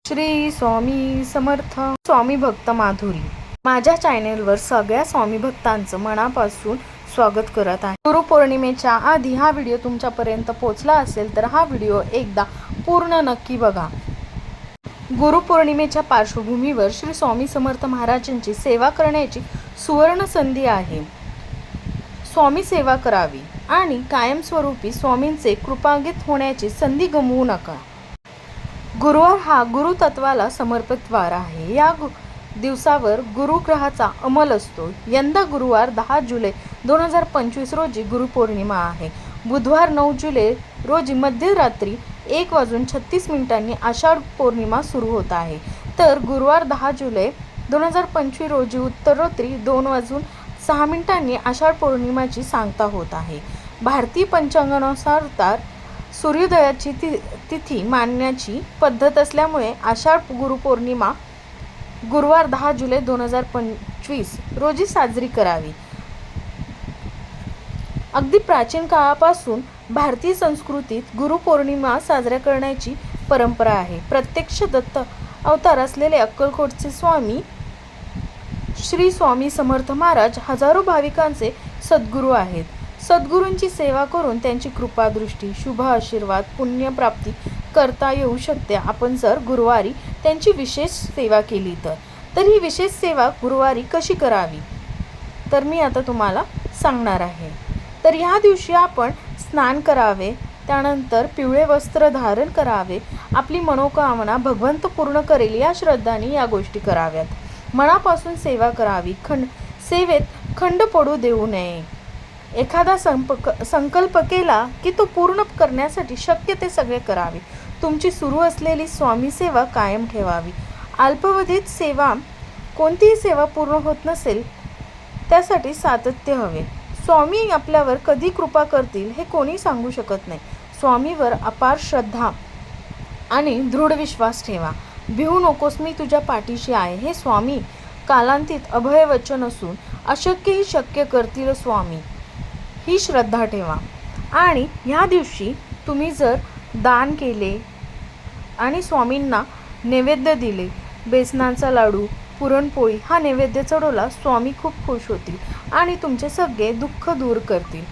श्री स्वामी समर्थ. स्वामी भक्त माधुरी माझ्या चॅनेलवर सगळ्या स्वामी भक्तांचं मनापासून स्वागत करत आहे. गुरुपौर्णिमेच्या आधी हा व्हिडिओ तुमच्यापर्यंत पोहोचला असेल तर हा व्हिडिओ एकदा पूर्ण नक्की बघा. गुरुपौर्णिमेच्या पार्श्वभूमीवर श्री स्वामी समर्थ महाराजांची सेवा करण्याची सुवर्ण संधी आहे. स्वामी सेवा करावी आणि कायमस्वरूपी स्वामींचे कृपागीत होण्याची संधी गमवू नका. गुरुवार हा गुरुतत्वाला समर्पित वार आहे. या दिवसावर गुरुग्रहाचा अमल असतो. यंदा गुरुवार 10 जुलै 2025 रोजी गुरुपौर्णिमा आहे. बुधवार 9 जुलै रोजी मध्यरात्री 1:36 आषाढ पौर्णिमा सुरू होत आहे. तर गुरुवार 10 जुलै 2025 रोजी उत्तरात्री 2:06 आषाढ पौर्णिमाची सांगता होत आहे. भारतीय पंचांगानुसार सूर्योदयाची तिथी मानण्याची पद्धत असल्यामुळे आषाढ गुरुपौर्णिमा गुरुवार 10 जुलै 2025 रोजी साजरी करावी. अगदी प्राचीन काळापासून भारतीय संस्कृतीत गुरुपौर्णिमा साजरा करण्याची परंपरा आहे. प्रत्यक्ष दत्त अवतार असलेले अक्कलकोटचे स्वामी श्री स्वामी समर्थ महाराज हजारो भाविकांचे सद्गुरू आहेत. सद्गुरूंची सेवा करून त्यांची कृपादृष्टी, शुभ आशीर्वाद, पुण्यप्राप्ती करता येऊ शकते. आपण जर गुरुवारी त्यांची विशेष सेवा केली तर ही विशेष सेवा गुरुवारी कशी करावी तर मी आता तुम्हाला सांगणार आहे. तर ह्या दिवशी आपण स्नान करावे, त्यानंतर पिवळे वस्त्र धारण करावे. आपली मनोकामना भगवंत पूर्ण करेल या श्रद्धाने या गोष्टी कराव्यात. मनापासून सेवा करावी. सेवेत खंड पडू देऊ नये. एखादा संकल्प केला की तो पूर्ण करण्यासाठी शक्य ते सगळे करावे. तुमची सुरू असलेली स्वामी सेवा कायम ठेवावी. अल्पावधीत कोणतीही सेवा पूर्ण होत नसेल त्यासाठी सातत्य हवे. स्वामी आपल्यावर कधी कृपा करतील हे कोणी सांगू शकत नाही. स्वामीवर अपार श्रद्धा आणि दृढ विश्वास ठेवा. भिवू नकोस, मी तुझ्या पाठीशी आहे. हे स्वामी कालांतीत अभय वचन असून अशक्यही शक्य करतील. स्वामी ही श्रद्धा ठेवा. आणि ह्या दिवशी तुम्ही जर दान केले आणि स्वामींना नैवेद्य दिले, बेसनाचा लाडू, पुरणपोळी हा नैवेद्य चढवला, स्वामी खूप खुश होतील आणि तुमचे सगळे दुःख दूर करतील.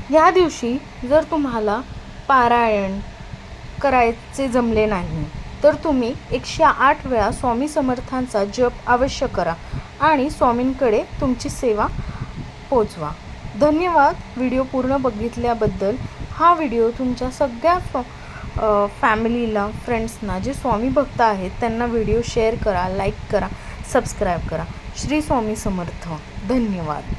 ह्या दिवशी जर तुम्हाला पारायण करायचे जमले नाही तर तुम्ही 108 वेळा स्वामी समर्थांचा जप अवश्य करा आणि स्वामींकडे तुमची सेवा पोचवा. धन्यवाद व्हिडिओ पूर्ण बघितल्याबद्दल. हा व्हिडिओ तुमच्या सगळ्या फॅमिलीला, फ्रेंड्सना जे स्वामी भक्त आहेत त्यांना व्हिडिओ शेअर करा, लाईक करा, सबस्क्राईब करा. श्री स्वामी समर्थ. धन्यवाद.